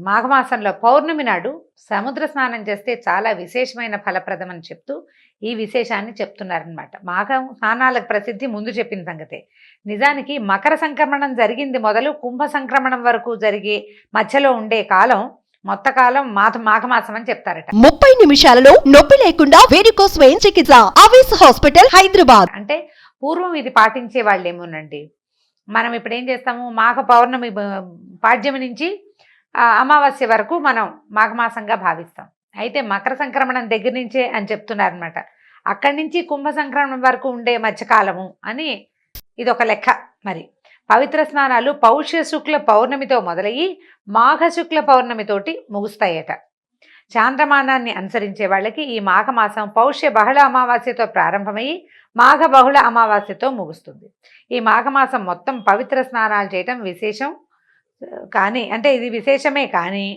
మాఘమాసంలో పౌర్ణమి నాడు సముద్ర స్నానం చేస్తే చాలా విశేషమైన ఫలప్రదం అని చెప్తూ ఈ విశేషాన్ని చెప్తున్నారనమాట. మాఘం స్నానాలకు ప్రసిద్ధి ముందు చెప్పిన సంగతే. నిజానికి మకర సంక్రమణం జరిగింది మొదలు కుంభ సంక్రమణం వరకు జరిగే మధ్యలో ఉండే కాలం మొత్త కాలం మాఘమాసం అని చెప్తారట. 30 నిమిషాలలో నొప్పి లేకుండా వేడికోస్ స్వయం చికిత్స ఆవేశ హాస్పిటల్ హైదరాబాద్. అంటే పూర్వం ఇది పాటించే వాళ్ళేమోనండి. మనం ఇప్పుడు ఏం చేస్తాము, మాఘ పౌర్ణమి పాడ్యమి నుంచి అమావాస్య వరకు మనం మాఘమాసంగా భావిస్తాం. అయితే మకర సంక్రమణం దగ్గర నుంచే అని చెప్తున్నారనమాట. అక్కడి నుంచి కుంభ సంక్రమణం వరకు ఉండే మధ్యకాలము అని ఇది ఒక లెక్క. మరి పవిత్ర స్నానాలు పౌష్య శుక్ల పౌర్ణమితో మొదలయ్యి మాఘ శుక్ల పౌర్ణమితోటి ముగుస్తాయట. చాంద్రమానాన్ని అనుసరించే వాళ్ళకి ఈ మాఘమాసం పౌష్య బహుళ అమావాస్యతో ప్రారంభమయ్యి మాఘ బహుళ అమావాస్యతో ముగుస్తుంది. ఈ మాఘమాసం మొత్తం పవిత్ర స్నానాలు చేయటం విశేషం. కానీ అంటే ఇది విశేషమే కానీ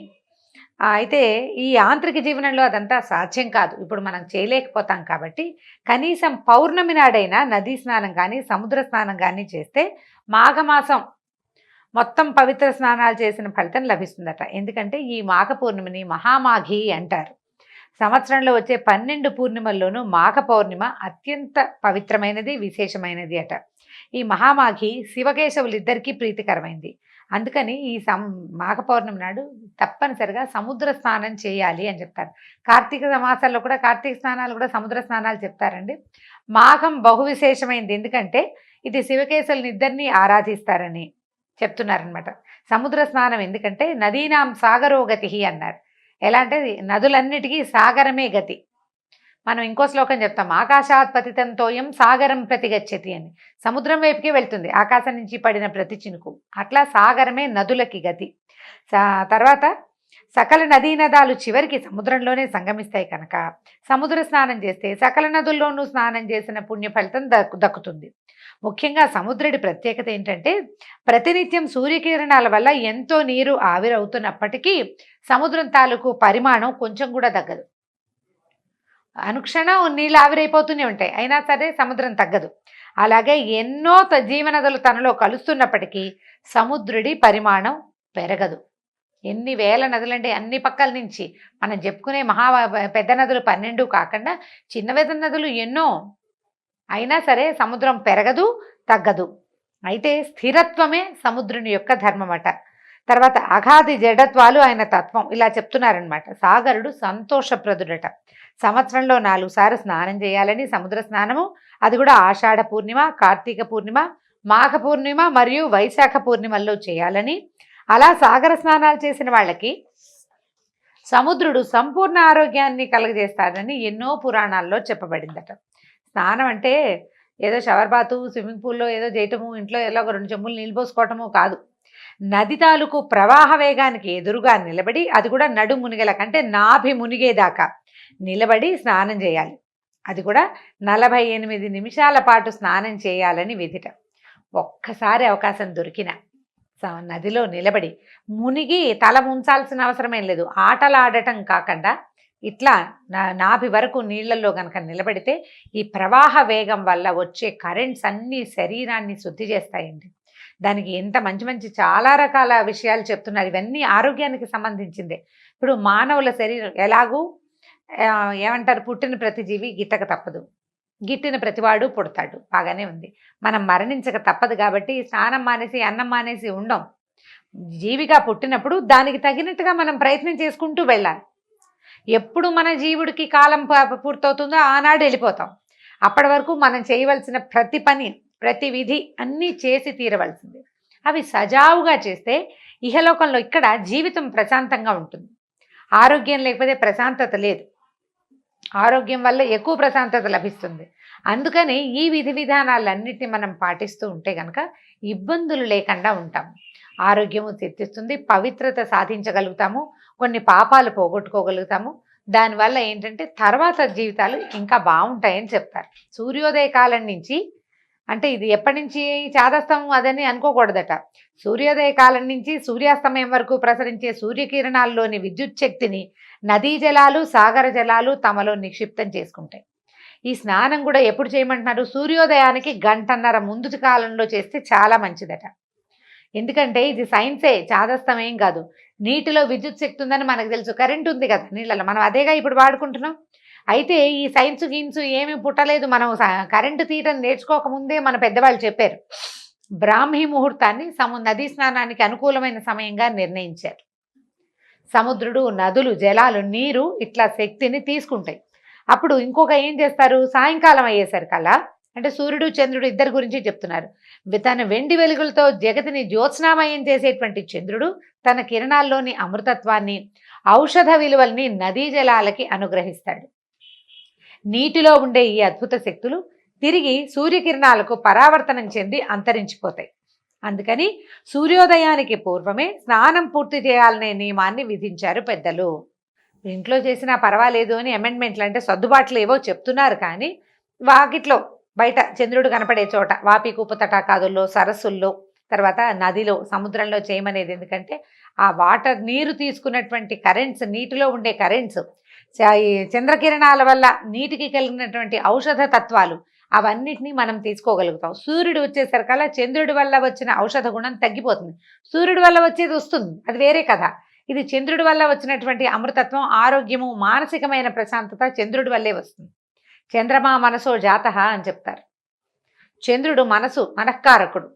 అయితే ఈ యాంత్రిక జీవనంలో అదంతా సాధ్యం కాదు. ఇప్పుడు మనం చేయలేకపోతాం కాబట్టి కనీసం పౌర్ణమి నాడైనా నదీ స్నానం కానీ సముద్ర స్నానం కానీ చేస్తే మాఘమాసం మొత్తం పవిత్ర స్నానాలు చేసిన ఫలితం లభిస్తుందట. ఎందుకంటే ఈ మాఘ పూర్ణిమని మహామాఘి అంటారు. సంవత్సరంలో వచ్చే 12 పూర్ణిమల్లోనూ మాఘ పౌర్ణిమ అత్యంత పవిత్రమైనది, విశేషమైనది అట. ఈ మహామాఘి శివకేశవులిద్దరికీ ప్రీతికరమైంది. అందుకని ఈ మాఘ పౌర్ణమి నాడు తప్పనిసరిగా సముద్ర స్నానం చేయాలి అని చెప్తారు. కార్తీక మాసాల్లో కూడా కార్తీక స్నానాలు కూడా సముద్ర స్నానాలు చెప్తారండి. మాఘం బహు విశేషమైంది, ఎందుకంటే ఇది శివకేశవులనిద్దరినీ ఆరాధిస్తారని చెప్తున్నారనమాట. సముద్ర స్నానం ఎందుకంటే నదీనాం సాగరో గతి అన్నారు. ఎలా అంటే నదులన్నిటికీ సాగరమే గతి. మనం ఇంకో శ్లోకం చెప్తాం, ఆకాశాత్ పతితంతోయం సాగరం ప్రతిగచ్చతి అని. సముద్రం వైపుకి వెళ్తుంది ఆకాశం నుంచి పడిన ప్రతి చినుకు. అట్లా సాగరమే నదులకి గతి. తర్వాత సకల నదీ నదాలు చివరికి సముద్రంలోనే సంగమిస్తాయి కనుక సముద్ర స్నానం చేస్తే సకల నదుల్లోనూ స్నానం చేసిన పుణ్య ఫలితం దక్కుతుంది. ముఖ్యంగా సముద్రుడి ప్రత్యేకత ఏంటంటే ప్రతినిత్యం సూర్యకిరణాల వల్ల ఎంతో నీరు ఆవిరవుతున్నప్పటికీ సముద్రం తాలూకు పరిమాణం కొంచెం కూడా తగ్గదు. అనుక్షణం నీళ్ళు ఆవిరైపోతూనే ఉంటాయి, అయినా సరే సముద్రం తగ్గదు. అలాగే ఎన్నో జీవనదులు తనలో కలుస్తున్నప్పటికీ సముద్రుడి పరిమాణం పెరగదు. ఎన్ని వేల నదులంటే అన్ని పక్కల నుంచి మనం చెప్పుకునే పెద్ద నదులు 12 కాకుండా చిన్న పెద్ద నదులు ఎన్నో, అయినా సరే సముద్రం పెరగదు, తగ్గదు. అయితే స్థిరత్వమే సముద్రుని యొక్క ధర్మమట. తర్వాత అగాధి జడత్వాలు ఆయన తత్వం, ఇలా చెప్తున్నారనమాట. సాగరుడు సంతోషప్రదుడట. సంవత్సరంలో 4 సార్లు స్నానం చేయాలని, సముద్ర స్నానము అది కూడా ఆషాఢ పూర్ణిమ, కార్తీక పూర్ణిమ, మాఘ పూర్ణిమ మరియు వైశాఖ పూర్ణిమల్లో చేయాలని, అలా సాగర స్నానాలు చేసిన వాళ్ళకి సముద్రుడు సంపూర్ణ ఆరోగ్యాన్ని కలుగజేస్తాడని ఎన్నో పురాణాల్లో చెప్పబడిందట. స్నానం అంటే ఏదో షవర్ బాతు, స్విమ్మింగ్ పూల్లో ఏదో చేయటము, ఇంట్లో ఏదో ఒక 2 చెంబులు నీళ్ళు పోసుకోవటము కాదు. నది తాలూకు ప్రవాహ వేగానికి ఎదురుగా నిలబడి, అది కూడా నడు మునిగేల కంటే నాభి మునిగేదాకా నిలబడి స్నానం చేయాలి. అది కూడా 48 నిమిషాల పాటు స్నానం చేయాలని విధిట. ఒక్కసారి అవకాశం దొరికిన నదిలో నిలబడి మునిగి తల ముంచాల్సిన అవసరమేం లేదు. ఆటలాడటం కాకుండా ఇట్లా నాభి వరకు నీళ్లలో కనుక నిలబడితే ఈ ప్రవాహ వేగం వల్ల వచ్చే కరెంట్స్ అన్నీ శరీరాన్ని శుద్ధి చేస్తాయండి. దానికి ఎంత మంచి మంచి చాలా రకాల విషయాలు చెప్తున్నారు. ఇవన్నీ ఆరోగ్యానికి సంబంధించిందే. ఇప్పుడు మానవుల శరీరం ఎలాగూ ఏమంటారు, పుట్టిన ప్రతి జీవి గిట్టక తప్పదు, గిట్టిన ప్రతివాడు పుడతాడు, బాగానే ఉంది. మనం మరణించక తప్పదు కాబట్టి స్నానం మానేసి అన్నం మానేసి ఉండం. జీవిగా పుట్టినప్పుడు దానికి తగినట్టుగా మనం ప్రయత్నం చేసుకుంటూ వెళ్ళాలి. ఎప్పుడు మన జీవుడికి కాలం పూర్తవుతుందో ఆనాడు వెళ్ళిపోతాం. అప్పటి వరకు మనం చేయవలసిన ప్రతి పని, ప్రతి విధి అన్నీ చేసి తీరవలసింది. అవి సజావుగా చేస్తే ఇహలోకంలో ఇక్కడ జీవితం ప్రశాంతంగా ఉంటుంది. ఆరోగ్యం లేకపోతే ప్రశాంతత లేదు, ఆరోగ్యం వల్ల ఎక్కువ ప్రశాంతత లభిస్తుంది. అందుకని ఈ విధి విధానాలన్నిటిని మనం పాటిస్తూ ఉంటే కనుక ఇబ్బందులు లేకుండా ఉంటాము. ఆరోగ్యము తెచ్చిస్తుంది, పవిత్రత సాధించగలుగుతాము, కొన్ని పాపాలు పోగొట్టుకోగలుగుతాము. దానివల్ల ఏంటంటే తర్వాత జీవితాలు ఇంకా బాగుంటాయని చెప్తారు. సూర్యోదయ కాలం నుంచి, అంటే ఇది ఎప్పటి నుంచి చాదస్తం అదని అనుకోకూడదట. సూర్యోదయ కాలం నుంచి సూర్యాస్తమయం వరకు ప్రసరించే సూర్యకిరణాల్లోని విద్యుత్ శక్తిని నదీ జలాలు, సాగర జలాలు తమలో నిక్షిప్తం చేసుకుంటాయి. ఈ స్నానం కూడా ఎప్పుడు చేయమంటున్నారు, సూర్యోదయానికి 1.5 గంట ముందు కాలంలో చేస్తే చాలా మంచిదట. ఎందుకంటే ఇది సైన్సే, చాదస్తం ఏం కాదు. నీటిలో విద్యుత్ శక్తి ఉందని మనకు తెలుసు, కరెంట్ ఉంది కదా నీళ్ళలో, మనం అదేగా ఇప్పుడు వాడుకుంటున్నాం. అయితే ఈ సైన్స్ గీన్స్ ఏమీ పుట్టలేదు, మనం కరెంటు తీయటం నేర్చుకోకముందే మన పెద్దవాళ్ళు చెప్పారు. బ్రాహ్మీ ముహూర్తాన్ని నదీ స్నానానికి అనుకూలమైన సమయంగా నిర్ణయించారు. సముద్రుడు, నదులు, జలాలు, నీరు ఇట్లా శక్తిని తీసుకుంటాయి. అప్పుడు ఇంకొక ఏం చేస్తారు, సాయంకాలం అయ్యేసరికల్లా, అంటే సూర్యుడు చంద్రుడు ఇద్దరి గురించి చెప్తున్నారు. తన వెండి వెలుగులతో జగతిని జ్యోత్స్నామయం చేసేటువంటి చంద్రుడు తన కిరణాల్లోని అమృతత్వాన్ని, ఔషధ విలువల్ని నదీ జలాలకి అనుగ్రహిస్తాడు. నీటిలో ఉండే ఈ అద్భుత శక్తులు తిరిగి సూర్యకిరణాలకు పరావర్తనం చెంది అంతరించిపోతాయి. అందుకని సూర్యోదయానికి పూర్వమే స్నానం పూర్తి చేయాలనే నియమాన్ని విధించారు పెద్దలు. ఇంట్లో చేసినా పర్వాలేదు అని అమెండ్మెంట్లు, అంటే సర్దుబాట్లు ఏవో చెప్తున్నారు, కానీ వాకిట్లో బయట చంద్రుడు కనపడే చోట, వాపికూపు తటాకాదుల్లో, సరస్సుల్లో, తర్వాత నదిలో, సముద్రంలో చేయమనేది. ఎందుకంటే ఆ వాటర్, నీరు తీసుకున్నటువంటి కరెంట్స్, నీటిలో ఉండే కరెంట్స్, చంద్రకిరణాల వల్ల నీటికి కలిగినటువంటి ఔషధ తత్వాలు, అవన్నిటినీ మనం తీసుకోగలుగుతాం. సూర్యుడు వచ్చేసరికల్లా చంద్రుడి వల్ల వచ్చిన ఔషధ గుణం తగ్గిపోతుంది. సూర్యుడి వల్ల వచ్చేది వస్తుంది, అది వేరే కథ. ఇది చంద్రుడి వల్ల వచ్చినటువంటి అమృతత్వం, ఆరోగ్యము, మానసికమైన ప్రశాంతత చంద్రుడి వల్లే వస్తుంది. చంద్రమా మనసో జాతః అని చెప్తారు. చంద్రుడు మనఃకారకుడు,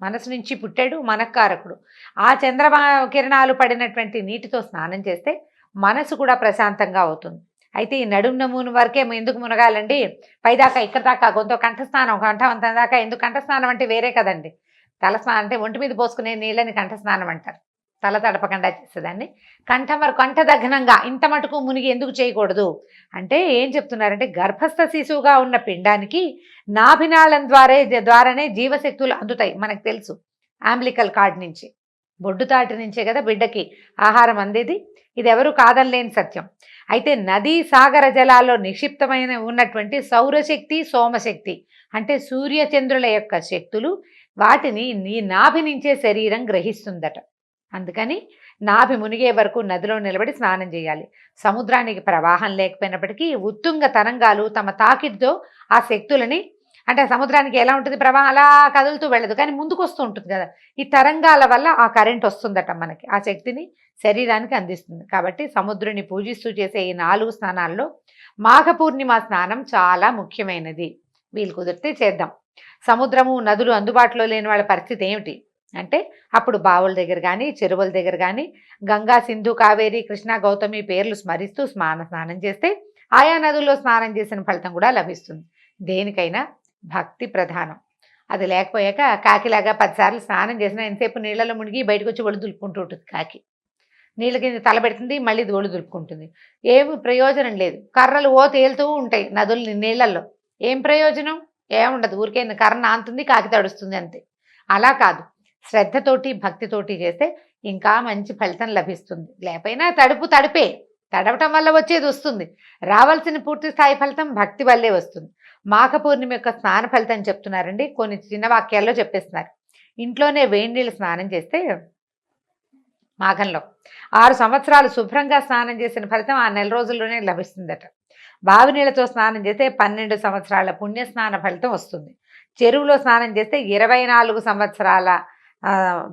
మనసు నుంచి పుట్టాడు, మనఃకారకుడు. ఆ చంద్రమా కిరణాలు పడినటువంటి నీటితో స్నానం చేస్తే మనసు కూడా ప్రశాంతంగా అవుతుంది. అయితే ఈ నడుము నమూను వరకే ఎందుకు మునగాలండి, పైదాకా ఇక్కడ దాకా గొంతు కంఠస్నానం, కంఠవంతం దాకా ఎందుకు? కంఠస్నానం అంటే వేరే కదండి. తలస్నానం అంటే ఒంటి మీద పోసుకునే నీళ్ళని కంఠస్నానం అంటారు. తల తడపకుండా చేసేదాన్ని. కంఠం వరకు, కంఠదఘనంగా ఇంత మటుకు మునిగి ఎందుకు చేయకూడదు అంటే ఏం చెప్తున్నారంటే, గర్భస్థ శిశువుగా ఉన్న పిండానికి నాభినాళం ద్వారానే జీవశక్తులు అందుతాయి. మనకు తెలుసు, అంబ్లికల్ కార్డ్ నుంచి, బొడ్డుతాటి నుంచే కదా బిడ్డకి ఆహారం అందేది. ఇది ఎవరు కాదనలేని సత్యం. అయితే నదీ సాగర జలాల్లో నిక్షిప్తమైన ఉన్నటువంటి సౌరశక్తి, సోమశక్తి అంటే సూర్యచంద్రుల యొక్క శక్తులు, వాటిని నీ నాభి నుంచే శరీరం గ్రహిస్తుందట. అందుకని నాభి మునిగే వరకు నదిలో నిలబడి స్నానం చేయాలి. సముద్రానికి ప్రవాహం లేకపోయినప్పటికీ ఉత్తుంగ తరంగాలు తమ తాకిడితో ఆ శక్తులని, అంటే సముద్రానికి ఎలా ఉంటుంది, ప్రవాహం అలా కదులుతూ వెళ్ళదు, కానీ ముందుకు వస్తూ ఉంటుంది కదా, ఈ తరంగాల వల్ల ఆ కరెంట్ వస్తుందట మనకి, ఆ శక్తిని శరీరానికి అందిస్తుంది. కాబట్టి సముద్రుని పూజిస్తూ చేసే ఈ 4 స్నానాల్లో మాఘ పూర్ణిమ స్నానం చాలా ముఖ్యమైనది. వీలు కుదిరితే చేద్దాం. సముద్రము, నదులు అందుబాటులో లేని వాళ్ళ పరిస్థితి ఏమిటి అంటే, అప్పుడు బావుల దగ్గర కానీ, చెరువుల దగ్గర కానీ గంగా, సింధు, కావేరి, కృష్ణ, గౌతమి పేర్లు స్మరిస్తూ స్నానం చేస్తే ఆయా నదుల్లో స్నానం చేసిన ఫలితం కూడా లభిస్తుంది. దేనికైనా భక్తి ప్రధానం. అది లేకపోయాక కాకిలాగా 10 సార్లు స్నానం చేసినా ఎంతసేపు నీళ్ళలో మునిగి బయటకు వచ్చి ఒళ్ళు దులుపుకుంటూ ఉంటుంది. కాకి నీళ్ళ కింద తల పెడుతుంది, మళ్ళీ ఒళ్ళు దులుపుకుంటుంది. ఏమి ప్రయోజనం లేదు. కర్రలు తేలుతూ ఉంటాయి నదులు నీళ్ళల్లో, ఏం ప్రయోజనం? ఏముండదు. ఊరికే కర్ర నాంతుంది, కాకి తడుస్తుంది అంతే. అలా కాదు, శ్రద్ధతోటి భక్తితోటి చేస్తే ఇంకా మంచి ఫలితం లభిస్తుంది. లేకపోయినా తడిపే, తడవటం వల్ల వచ్చేది వస్తుంది. రావాల్సిన పూర్తి స్థాయి ఫలితం భక్తి వల్లే వస్తుంది. మాఘ పూర్ణిమ యొక్క స్నాన ఫలితం చెప్తున్నారండి, కొన్ని చిన్న వాక్యాల్లో చెప్పేస్తున్నారు. ఇంట్లోనే వేడి నీళ్ళు స్నానం చేస్తే మాఘంలో 6 సంవత్సరాలు శుభ్రంగా స్నానం చేసిన ఫలితం ఆ నెల రోజుల్లోనే లభిస్తుందట. బావి నీళ్ళతో స్నానం చేస్తే 12 సంవత్సరాల పుణ్యస్నాన ఫలితం వస్తుంది. చెరువులో స్నానం చేస్తే 24 సంవత్సరాల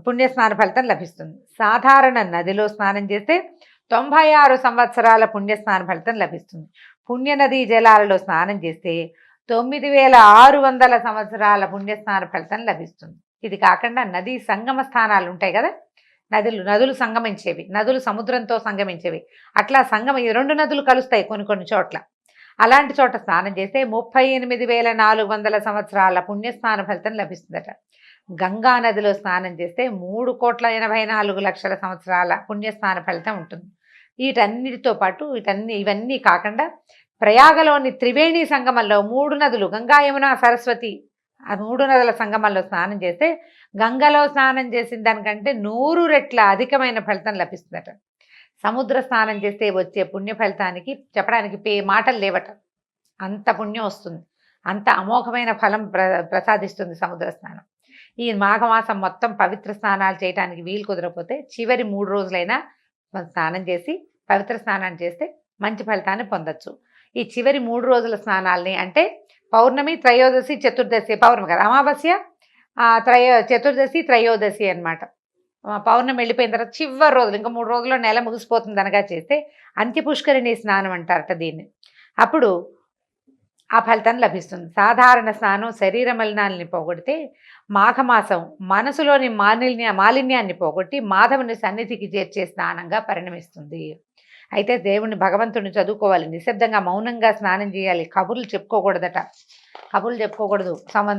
పుణ్యస్నాన ఫలితం లభిస్తుంది. సాధారణ నదిలో స్నానం చేస్తే 96 సంవత్సరాల పుణ్యస్నాన ఫలితం లభిస్తుంది. పుణ్య నదీ జలాలలో స్నానం చేస్తే 9600 సంవత్సరాల పుణ్యస్నాన ఫలితం లభిస్తుంది. ఇది కాకుండా నదీ సంగమ స్థానాలు ఉంటాయి కదా, నదులు సంగమించేవి, నదులు సముద్రంతో సంగమించేవి, అట్లా 2 నదులు కలుస్తాయి కొన్ని చోట్ల. అలాంటి చోట స్నానం చేస్తే 38,400 సంవత్సరాల పుణ్యస్నాన ఫలితం లభిస్తుందట. గంగా నదిలో స్నానం చేస్తే 3,84,00,000 సంవత్సరాల పుణ్యస్నాన ఫలితం ఉంటుంది. వీటన్నిటితో పాటు ఇవన్నీ కాకుండా ప్రయాగలోని త్రివేణి సంగమంలో 3 నదులు, గంగా, యమున, సరస్వతి, ఆ 3 నదుల సంగమంలో స్నానం చేస్తే గంగలో స్నానం చేసిన దానికంటే 100 రెట్ల అధికమైన ఫలితం లభిస్తుందట. సముద్ర స్నానం చేస్తే వచ్చే పుణ్య ఫలితానికి చెప్పడానికి మాటలు లేవట. అంత పుణ్యం వస్తుంది, అంత అమోఘమైన ఫలం ప్రసాదిస్తుంది సముద్ర స్నానం. ఈ మాఘమాసం మొత్తం పవిత్ర స్నానాలు చేయడానికి వీలు కుదరకపోతే చివరి 3 రోజులైనా స్నానం చేసి పవిత్ర స్నానాన్ని చేస్తే మంచి ఫలితాన్ని పొందొచ్చు. ఈ చివరి 3 రోజుల స్నానాల్ని అంటే పౌర్ణమి, త్రయోదశి, చతుర్దశి, పౌర్ణమి కదా, అమావాస్య, చతుర్దశి త్రయోదశి అన్నమాట. పౌర్ణమి వెళ్ళిపోయిన తర్వాత చివరి రోజులు ఇంకా 3 రోజుల్లో నెల ముగిసిపోతుంది అనగా చేస్తే అంత్యపుష్కరిణి స్నానం అంటారట దీన్ని. అప్పుడు ఆ ఫలితం లభిస్తుంది. సాధారణ స్నానం శరీర మలినాల్ని పోగొడితే మాఘమాసం మనసులోని మాలిన్యాన్ని పోగొట్టి మాధవుని సన్నిధికి చేర్చే స్నానంగా పరిణమిస్తుంది. అయితే దేవుణ్ణి భగవంతుడిని చదువుకోవాలి, నిశ్శబ్దంగా మౌనంగా స్నానం చేయాలి, కబుర్లు చెప్పుకోకూడదట. కబుర్లు చెప్పుకోకూడదు.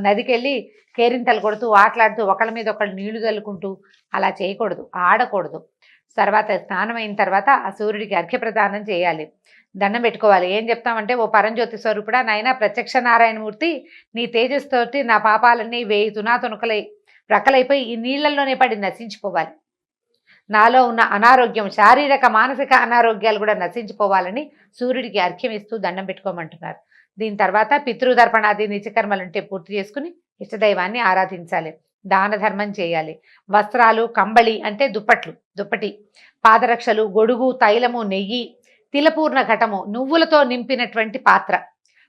నదికి వెళ్ళి కేరింతలు కొడుతూ ఆటలాడుతూ ఒకళ్ళ మీద ఒకళ్ళు నీళ్లు చల్లుకుంటూ అలా చేయకూడదు, ఆడకూడదు. తర్వాత స్నానం అయిన తర్వాత ఆ సూర్యుడికి అర్ఘ్యప్రదానం చేయాలి, దండం పెట్టుకోవాలి. ఏం చెప్తామంటే, ఓ పరంజ్యోతి స్వరూపుడా నాయన ప్రత్యక్ష నారాయణమూర్తి, నీ తేజస్సుతోటి నా పాపాలన్నీ 1000 తునాతునకలై రకలైపోయి ఈ నీళ్లలోనే పడి నశించిపోవాలి. నాలో ఉన్న అనారోగ్యం, శారీరక మానసిక అనారోగ్యాలు కూడా నశించిపోవాలని సూర్యుడికి అర్ఘ్యం ఇస్తూ దండం పెట్టుకోమంటున్నారు. దీని తర్వాత పితృదర్పణాది నిత్యకర్మలుంటే పూర్తి చేసుకుని ఇష్టదైవాన్ని ఆరాధించాలి, దాన ధర్మం చేయాలి. వస్త్రాలు, కంబళి అంటే దుప్పటి, పాదరక్షలు, గొడుగు, తైలము, నెయ్యి, తిలపూర్ణ ఘటము, నువ్వులతో నింపినటువంటి పాత్ర,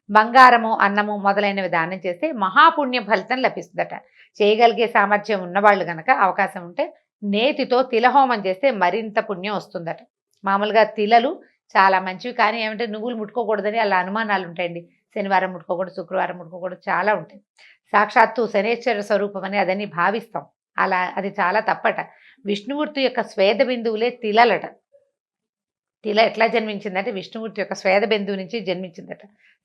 బంగారము, అన్నము మొదలైనవి దానం చేస్తే మహాపుణ్య ఫలితం లభిస్తుందట. చేయగలిగే సామర్థ్యం ఉన్నవాళ్ళు గనక అవకాశం ఉంటే నేతితో తిలహోమం చేస్తే మరింత పుణ్యం వస్తుందట. మామూలుగా తిలలు చాలా మంచివి, కానీ ఏమంటే నువ్వులు ముట్టుకోకూడదని అలా అనుమానాలు ఉంటాయండి. శనివారం ముట్టుకోకూడదు, శుక్రవారం ముట్టుకోకూడదు, చాలా ఉంటాయి. సాక్షాత్తు శనేశ్వర స్వరూపం అని అదని భావిస్తాం. అలా అది చాలా తప్పట. విష్ణుమూర్తి యొక్క స్వేద బిందువులే తిలలట. తిల ఎట్లా జన్మించిందంటే విష్ణుమూర్తి యొక్క స్వేద బిందువు నుంచి జన్మించిందట.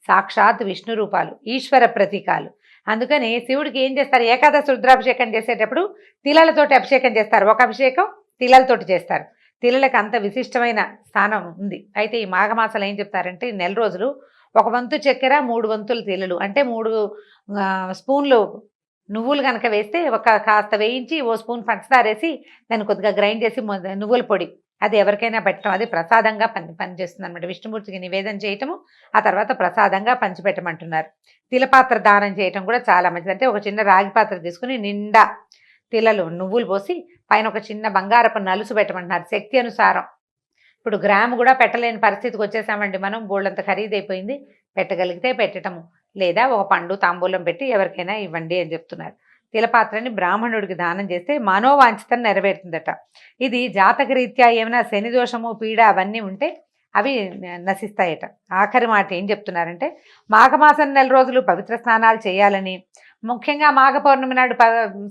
సాక్షాత్ విష్ణు రూపాలు, ఈశ్వర ప్రతీకాలు. అందుకని శివుడికి ఏం చేస్తారు, ఏకాదశి రుద్రాభిషేకం చేసేటప్పుడు తిలలతోటి అభిషేకం చేస్తారు. ఒక అభిషేకం తిలలతోటి చేస్తారు. తిలలకు అంత విశిష్టమైన స్థానం ఉంది. అయితే ఈ మాఘమాసాలు ఏం చెప్తారంటే, నెల రోజులు 1 వంతు చక్కెర 3 వంతులు తిలలు అంటే 3 స్పూన్లు నువ్వులు కనుక వేస్తే కాస్త వేయించి ఓ స్పూన్ పంచదార వేసి దాన్ని కొద్దిగా గ్రైండ్ చేసి నువ్వుల పొడి అది ఎవరికైనా పెట్టడం, అది ప్రసాదంగా పనిచేస్తుంది అనమాట. విష్ణుమూర్తికి నివేదన చేయటము, ఆ తర్వాత ప్రసాదంగా పంచిపెట్టమంటున్నారు. తిలపాత్ర దానం చేయటం కూడా చాలా మంచిది. అంటే ఒక చిన్న రాగి పాత్ర తీసుకుని నిండా తిలలు నువ్వులు పోసి పైన ఒక చిన్న బంగారపు నలుసు పెట్టమంటున్నారు. శక్తి అనుసారం ఇప్పుడు గ్రాము కూడా పెట్టలేని పరిస్థితికి వచ్చేసామండి మనం, బోళ్ళంత ఖరీదైపోయింది. పెట్టగలిగితే పెట్టటము, లేదా ఒక పండు తాంబూలం పెట్టి ఎవరికైనా ఇవ్వండి అని చెప్తున్నారు. తిలపాత్రని బ్రాహ్మణుడికి దానం చేస్తే మనోవాంఛితం నెరవేరుతుందట. ఇది జాతకరీత్యా ఏమైనా శని దోషము, పీడ అవన్నీ ఉంటే అవి నశిస్తాయట. ఆఖరి మాట ఏం చెప్తున్నారంటే, మాఘమాసం 4 రోజులు పవిత్ర స్నానాలు చేయాలని, ముఖ్యంగా మాఘ పౌర్ణమి నాడు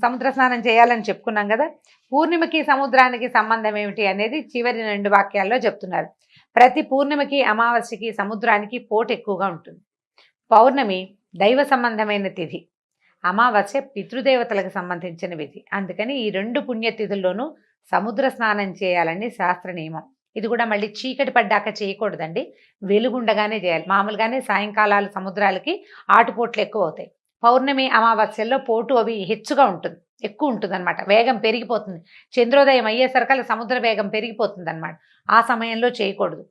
సముద్ర స్నానం చేయాలని చెప్పుకున్నాం కదా. పూర్ణిమకి సముద్రానికి సంబంధం ఏమిటి అనేది చివరి 2 వాక్యాల్లో చెప్తున్నారు. ప్రతి పూర్ణిమకి అమావాస్యకి సముద్రానికి పోటు ఎక్కువగా ఉంటుంది. పౌర్ణమి దైవ సంబంధమైన తిథి, అమావాస్య పితృదేవతలకు సంబంధించిన విధి. అందుకని ఈ 2 పుణ్యతిథుల్లోనూ సముద్ర స్నానం చేయాలని శాస్త్ర నియమం. ఇది కూడా మళ్ళీ చీకటి పడ్డాక చేయకూడదండి, వెలుగుండగానే చేయాలి. మామూలుగానే సాయంకాలాలు సముద్రాలకి ఆటుపోట్లు ఎక్కువ అవుతాయి. పౌర్ణమి అమావాస్యల్లో పోటు అవి హెచ్చుగా ఉంటుంది, ఎక్కువ ఉంటుంది అనమాట. వేగం పెరిగిపోతుంది. చంద్రోదయం అయ్యేసరికల్లా సముద్ర వేగం పెరిగిపోతుంది అనమాట. ఆ సమయంలో చేయకూడదు.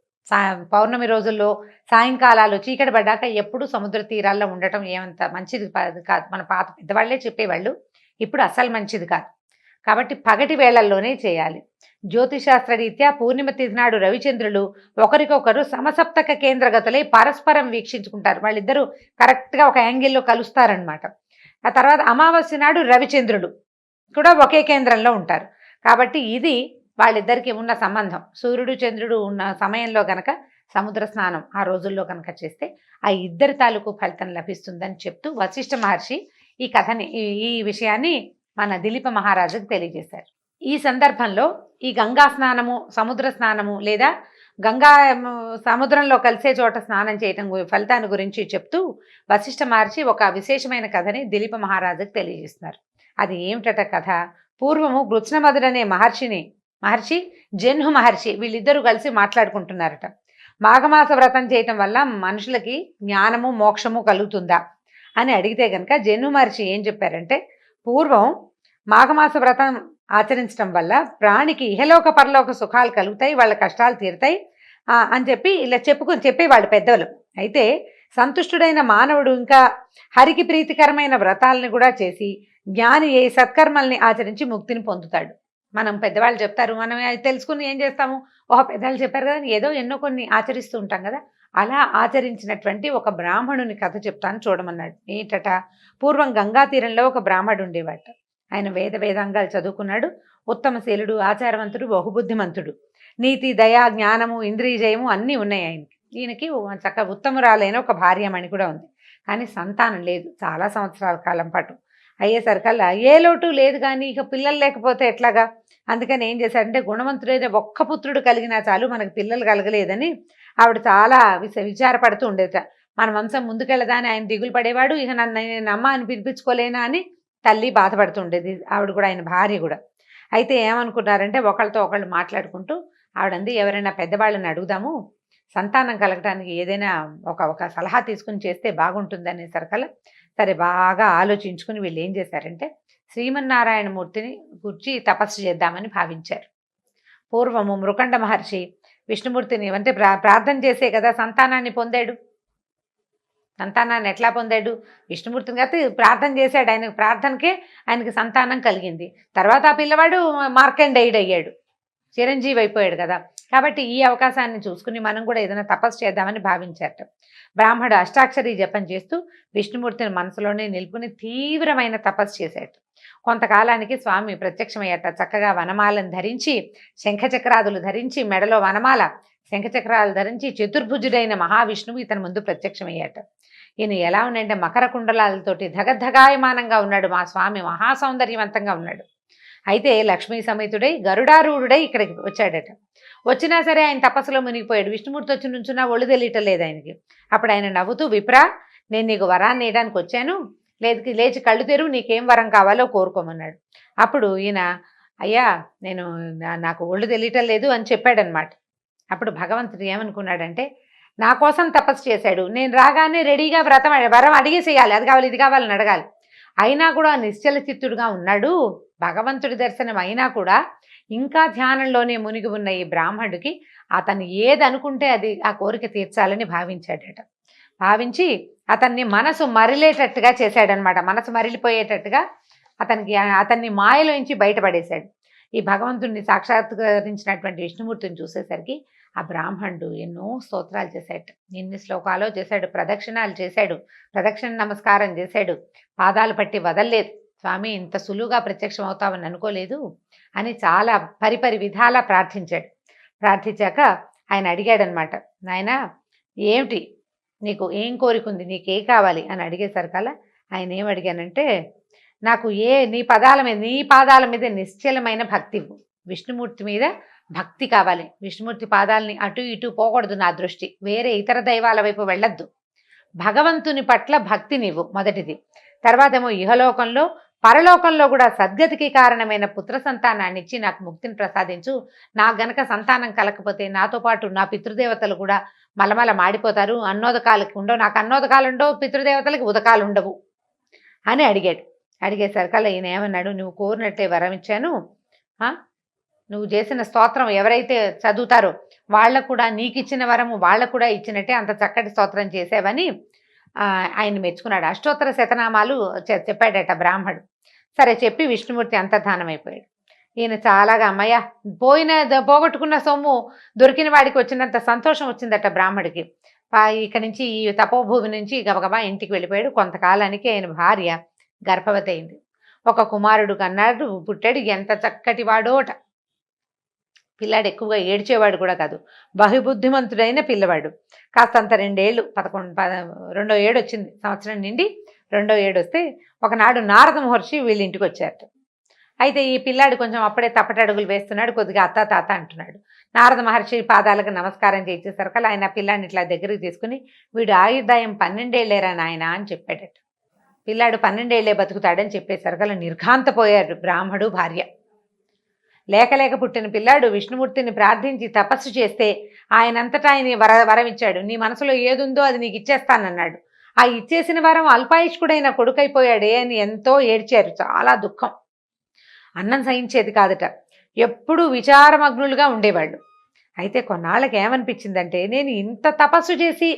పౌర్ణమి రోజుల్లో సాయంకాలాలు చీకటి పడ్డాక ఎప్పుడు సముద్ర తీరాల్లో ఉండటం ఏమంత మంచిది కాదు. మన పాత పెద్దవాళ్లే చెప్పేవాళ్ళు, ఇప్పుడు అసలు మంచిది కాదు. కాబట్టి పగటి వేళల్లోనే చేయాలి. జ్యోతిశాస్త్ర రీత్యా పూర్ణిమ తిథి నాడు రవిచంద్రులు ఒకరికొకరు సమసప్తక కేంద్రగతులై పరస్పరం వీక్షించుకుంటారు. వాళ్ళిద్దరూ కరెక్ట్గా ఒక యాంగిల్లో కలుస్తారనమాట. ఆ తర్వాత అమావాస్య నాడు రవిచంద్రులు కూడా ఒకే కేంద్రంలో ఉంటారు. కాబట్టి ఇది వాళ్ళిద్దరికి ఉన్న సంబంధం. సూర్యుడు చంద్రుడు ఉన్న సమయంలో గనక సముద్ర స్నానం ఆ రోజుల్లో కనుక చేస్తే ఆ ఇద్దరి తాలూకు ఫలితం లభిస్తుందని చెప్తూ వశిష్ఠ మహర్షి ఈ కథని ఈ విషయాన్ని మన దిలీప మహారాజుకు తెలియజేశారు. ఈ సందర్భంలో ఈ గంగా స్నానము, సముద్ర స్నానము లేదా గంగా సముద్రంలో కలిసే చోట స్నానం చేయటం ఫలితాన్ని గురించి చెప్తూ వశిష్ఠ మహర్షి ఒక విశేషమైన కథని దిలీప మహారాజుకు తెలియజేస్తున్నారు. అది ఏమిటట కథ? పూర్వము గృత్స్నమధుడనే మహర్షి జన్హు మహర్షి వీళ్ళిద్దరూ కలిసి మాట్లాడుకుంటున్నారట. మాఘమాస వ్రతం చేయటం వల్ల మనుషులకి జ్ఞానము మోక్షము కలుగుతుందా అని అడిగితే కనుక జన్హు మహర్షి ఏం చెప్పారంటే, పూర్వం మాఘమాస వ్రతం ఆచరించడం వల్ల ప్రాణికి ఇహలోక పరలోక సుఖాలు కలుగుతాయి, వాళ్ళ కష్టాలు తీరుతాయి అని చెప్పి ఇలా చెప్పేవాళ్ళు పెద్దలు. అయితే సంతుష్టుడైన మానవుడు ఇంకా హరికి ప్రీతికరమైన వ్రతాలను కూడా చేసి జ్ఞాని ఏ సత్కర్మల్ని ఆచరించి ముక్తిని పొందుతాడు. మనం పెద్దవాళ్ళు చెప్తారు, మనం తెలుసుకుని ఏం చేస్తాము, పెద్దవాళ్ళు చెప్పారు కదా, ఏదో ఎన్నో కొన్ని ఆచరిస్తూ ఉంటాం కదా. అలా ఆచరించినటువంటి ఒక బ్రాహ్మణుని కథ చెప్తాను చూడమన్నాడు. ఏంటట, పూర్వం గంగా తీరంలో ఒక బ్రాహ్మడు ఉండేవాట. ఆయన వేదాంగాలు చదువుకున్నాడు, ఉత్తమశీలుడు, ఆచారవంతుడు, బహుబుద్ధిమంతుడు, నీతి, దయ, జ్ఞానము, ఇంద్రియ జయము అన్నీ ఉన్నాయి ఆయనకి. ఈయనకి చక్కగా ఉత్తమురాలైన ఒక భార్యమణి కూడా ఉంది. కానీ సంతానం లేదు చాలా సంవత్సరాల కాలం పాటు. అయ్యేసరికల్లా ఏ లోటు లేదు, కానీ ఇక పిల్లలు లేకపోతే ఎట్లాగా, అందుకని ఏం చేశాడంటే గుణవంతుడైన ఒక్క పుత్రుడు కలిగినా చాలు, మనకు పిల్లలు కలగలేదని ఆవిడ చాలా విచారపడుతూ ఉండేట. మన వంశం ముందుకెళ్ళదా అని ఆయన దిగులు పడేవాడు. ఇక నేను అమ్మ అని పిలిపించుకోలేనా అని తల్లి బాధపడుతుండేది, ఆవిడ కూడా, ఆయన భార్య కూడా. అయితే ఏమనుకున్నారంటే ఒకళ్ళతో ఒకళ్ళు మాట్లాడుకుంటూ ఆవిడంది, ఎవరైనా పెద్దవాళ్ళని అడుగుదాము, సంతానం కలగటానికి ఏదైనా ఒక సలహా తీసుకుని చేస్తే బాగుంటుంది అనేసరికల్లా సరే బాగా ఆలోచించుకుని వీళ్ళు ఏం చేశారంటే శ్రీమన్నారాయణమూర్తిని గురించి తపస్సు చేద్దామని భావించారు. పూర్వము మృకండ మహర్షి విష్ణుమూర్తిని అంటే ప్రార్థన చేసే కదా సంతానాన్ని పొందాడు. సంతానాన్ని ఎట్లా పొందాడు? విష్ణుమూర్తిని కాబట్టి ప్రార్థన చేశాడు, ఆయనకు ప్రార్థనకే ఆయనకి సంతానం కలిగింది. తర్వాత ఆ పిల్లవాడు మార్కండేయుడు అయ్యాడు, చిరంజీవి అయిపోయాడు కదా. కాబట్టి ఈ అవకాశాన్ని చూసుకుని మనం కూడా ఏదైనా తపస్సు చేద్దామని భావించారట. బ్రాహ్మడు అష్టాక్షరి జపం చేస్తూ విష్ణుమూర్తిని మనసులోనే నిలుపుని తీవ్రమైన తపస్సు చేశాడు. కొంతకాలానికి స్వామి ప్రత్యక్షమయ్యాట. చక్కగా వనమాలను ధరించి, శంఖచక్రాదులు ధరించి, మెడలో వనమాల, శంఖచక్రాలు ధరించి చతుర్భుజుడైన మహావిష్ణువు ఇతని ముందు ప్రత్యక్షమయ్యాట. ఈయన ఎలా ఉన్నాడంటే మకర కుండలాలతోటి ధగధగాయమానంగా ఉన్నాడు. మా స్వామి మహాసౌందర్యవంతంగా ఉన్నాడు. అయితే లక్ష్మీ సమేతుడై గరుడారూఢుడై ఇక్కడికి వచ్చాడట. వచ్చినా సరే ఆయన తపస్సులో మునిగిపోయాడు. విష్ణుమూర్తి వచ్చి నుంచున్నా ఒళ్ళు తెలియటలేదు ఆయనకి. అప్పుడు ఆయన నవ్వుతూ, విప్రా, నేను నీకు వరాన్ని వేయడానికి వచ్చాను, లేచి కళ్ళు తెరువు, నీకేం వరం కావాలో కోరుకోమన్నాడు. అప్పుడు ఈయన, అయ్యా నాకు ఒళ్ళు తెలియటం లేదు అని చెప్పాడనమాట. అప్పుడు భగవంతుడు ఏమనుకున్నాడంటే, నా కోసం తపస్సు చేశాడు, నేను రాగానే రెడీగా వరం అడిగేసేయాలి, అది కావాలి ఇది కావాలని అడగాలి. అయినా కూడా నిశ్చల చిత్తుడుగా ఉన్నాడు. భగవంతుడి దర్శనం అయినా కూడా ఇంకా ధ్యానంలోనే మునిగి ఉన్న ఈ బ్రాహ్మణుడికి అతను ఏది అనుకుంటే అది ఆ కోరిక తీర్చాలని భావించాడట. భావించి అతన్ని మనసు మరిలేటట్టుగా చేశాడనమాట. మనసు మరిలిపోయేటట్టుగా అతన్ని మాయలోంచి బయటపడేశాడు. ఈ భగవంతుడిని సాక్షాత్కరించినటువంటి విష్ణుమూర్తిని చూసేసరికి ఆ బ్రాహ్మణుడు ఎన్నో స్తోత్రాలు చేశాడు, ఎన్ని శ్లోకాలో చేశాడు, ప్రదక్షిణాలు చేశాడు, ప్రదక్షిణ నమస్కారం చేశాడు, పాదాలు పట్టి వదల్లేదు. స్వామి ఇంత సులువుగా ప్రత్యక్షం అవుతావని అనుకోలేదు అని చాలా పరిపరి విధాలా ప్రార్థించాడు. ప్రార్థించాక ఆయన అడిగాడనమాట, నాయన ఏమిటి నీకు ఏం కోరికుంది, నీకే కావాలి అని అడిగేసరికల్లా ఆయన ఏం అడిగానంటే, నాకు నీ పాదాల మీద నిశ్చలమైన భక్తి, విష్ణుమూర్తి మీద భక్తి కావాలి. విష్ణుమూర్తి పాదాలని అటు ఇటు పోకూడదు, నా దృష్టి వేరే ఇతర దైవాల వైపు వెళ్ళొద్దు. భగవంతుని పట్ల భక్తి నీవు మొదటిది. తర్వాత ఏమో ఇహలోకంలో పరలోకంలో కూడా సద్గతికి కారణమైన పుత్ర సంతానాన్ని ఇచ్చి నాకు ముక్తిని ప్రసాదించు. నాకు గనక సంతానం కలకపోతే నాతో పాటు నా పితృదేవతలు కూడా మలమల మాడిపోతారు, అన్నోదకాలకి ఉండవు, నాకు అన్నోదకాలు ఉండవు, పితృదేవతలకి ఉదకాలు ఉండవు అని అడిగాడు. అడిగేసరికల్లా ఈయన ఏమన్నాడు, నువ్వు కోరినట్టే వరం ఇచ్చాను, నువ్వు చేసిన స్తోత్రం ఎవరైతే చదువుతారో వాళ్ళకు కూడా నీకు ఇచ్చిన వరము వాళ్ళకు కూడా ఇచ్చినట్టే అంత చక్కటి స్తోత్రం చేసావని ఆయన మెచ్చుకున్నాడు. అష్టోత్తర శతనామాలు చెప్పాడట బ్రాహ్మడు. సరే చెప్పి విష్ణుమూర్తి అంతర్ధానమైపోయాడు. ఈయన చాలాగా అమ్మయ్య పోగొట్టుకున్న సొమ్ము దొరికిన వాడికి వచ్చినంత సంతోషం వచ్చిందట బ్రాహ్మడికి. ఇక్కడి నుంచి ఈ తపోభూమి నుంచి గబగబా ఇంటికి వెళ్ళిపోయాడు. కొంతకాలానికి ఆయన భార్య గర్భవతి అయింది. ఒక కుమారుడు కన్నాడు, పుట్టాడు. ఎంత చక్కటి వాడోట. పిల్లాడు ఎక్కువగా ఏడ్చేవాడు కూడా కాదు, బహుబుద్ధిమంతుడైన పిల్లవాడు. కాస్తంత 2 ఏళ్ళు 2వ ఏడు వచ్చింది, సంవత్సరం నిండి 2వ ఏడు వస్తే ఒకనాడు నారద మహర్షి వీళ్ళ ఇంటికి వచ్చారట. అయితే ఈ పిల్లాడు కొంచెం అప్పుడే తప్పటడుగులు వేస్తున్నాడు, కొద్దిగా అత్త తాత అంటున్నాడు. నారద మహర్షి పాదాలకు నమస్కారం చేసేసరికి ఆయన పిల్లాడిని ఇట్లా దగ్గరికి తీసుకుని, వీడు ఆయుర్దాయం 12 ఏళ్ళేరా నాయన అని చెప్పాడట. పిల్లాడు 12 ఏళ్ళే బతుకుతాడని చెప్పేసరికి నిర్ఘాంతపోయారు బ్రాహ్మడు భార్య. లేక పుట్టిన పిల్లాడు విష్ణుమూర్తిని ప్రార్థించి తపస్సు చేస్తే ఆయనంతటా ఆయన వరం ఇచ్చాడు. నీ మనసులో ఏదుందో అది నీకు ఇచ్చేస్తానన్నాడు. ఆ ఇచ్చేసిన వరం అల్పాయుష్కుడైన కొడుకైపోయాడే అని ఎంతో ఏడ్చారు. చాలా దుఃఖం. అన్నం సహించేది కాదట. ఎప్పుడూ విచారమగ్నులుగా ఉండేవాళ్ళు. అయితే కొన్నాళ్ళకి ఏమనిపించిందంటే, నేను ఇంత తపస్సు చేసి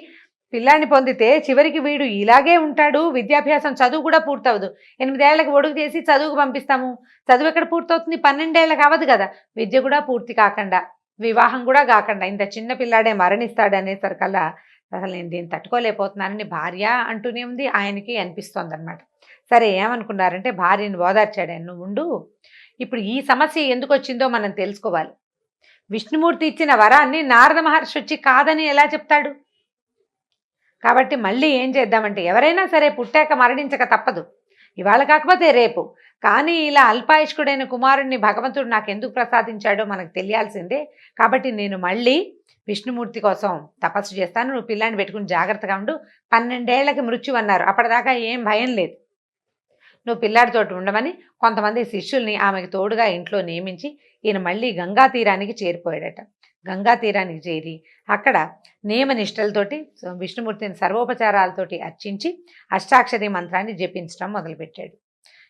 పిల్లాన్ని పొందితే చివరికి వీడు ఇలాగే ఉంటాడు, విద్యాభ్యాసం చదువు కూడా పూర్తవదు. 8 ఏళ్లకు ఒడుగు చేసి చదువుకు పంపిస్తాము, చదువు ఎక్కడ పూర్తవుతుంది, 12 ఏళ్ళకి అవ్వదు కదా, విద్య కూడా పూర్తి కాకుండా వివాహం కూడా కాకుండా ఇంత చిన్న పిల్లాడే మరణిస్తాడనేసరికల్లా అసలు నేను దీన్ని తట్టుకోలేకపోతున్నానని భార్య అంటూనే ఉంది, ఆయనకి అనిపిస్తోంది అనమాట. సరే ఏమనుకున్నారంటే భార్యని ఓదార్చాడు ఆయన, నువ్వు ఉండు, ఇప్పుడు ఈ సమస్య ఎందుకు వచ్చిందో మనం తెలుసుకోవాలి. విష్ణుమూర్తి ఇచ్చిన వరాన్ని నారద మహర్షి వచ్చి కాదని ఎలా చెప్తాడు? కాబట్టి మళ్ళీ ఏం చేద్దామంటే ఎవరైనా సరే పుట్టాక మరణించక తప్పదు, ఇవాళ కాకపోతే రేపు. కానీ ఇలా అల్పాయుష్కుడైన కుమారుణ్ణి భగవంతుడు నాకు ఎందుకు ప్రసాదించాడో మనకు తెలియాల్సిందే. కాబట్టి నేను మళ్ళీ విష్ణుమూర్తి కోసం తపస్సు చేస్తాను, నువ్వు పిల్లాన్ని పెట్టుకుని జాగ్రత్తగా ఉండు. 12 ఏళ్లకి మృత్యు అన్నారు, అప్పటిదాకా ఏం భయం లేదు, నువ్వు పిల్లాడితోటి ఉండమని కొంతమంది శిష్యుల్ని ఆమెకు తోడుగా ఇంట్లో నియమించి ఈయన మళ్ళీ గంగా తీరానికి చేరిపోయాడట. గంగా తీరానికి చేరి అక్కడ నియమనిష్టలతోటి విష్ణుమూర్తిని సర్వోపచారాలతోటి అర్చించి అష్టాక్షరి మంత్రాన్ని జపించడం మొదలుపెట్టాడు.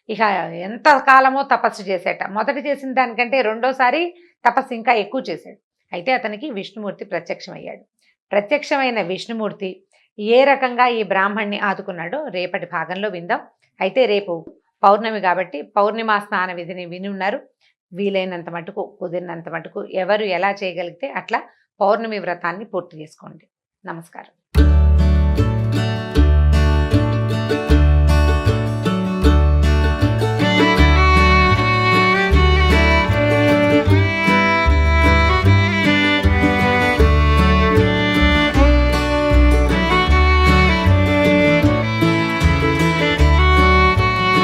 ఇక ఎంత కాలమో తపస్సు చేసేట. మొదట చేసిన దానికంటే రెండోసారి తపస్సు ఇంకా ఎక్కువ చేశాడు. అయితే అతనికి విష్ణుమూర్తి ప్రత్యక్షమయ్యాడు. ప్రత్యక్షమైన విష్ణుమూర్తి ఏ రకంగా ఈ బ్రాహ్మణ్ణి ఆదుకున్నాడో రేపటి భాగంలో విందాం. అయితే రేపు పౌర్ణమి కాబట్టి పౌర్ణిమా స్నాన విధిని విని ఉన్నారు. వీలైనంత మటుకు, కుదిరినంత మటుకు ఎవరు ఎలా చేయగలిగితే అట్లా పౌర్ణమి వ్రతాన్ని పూర్తి చేసుకోండి. నమస్కారం.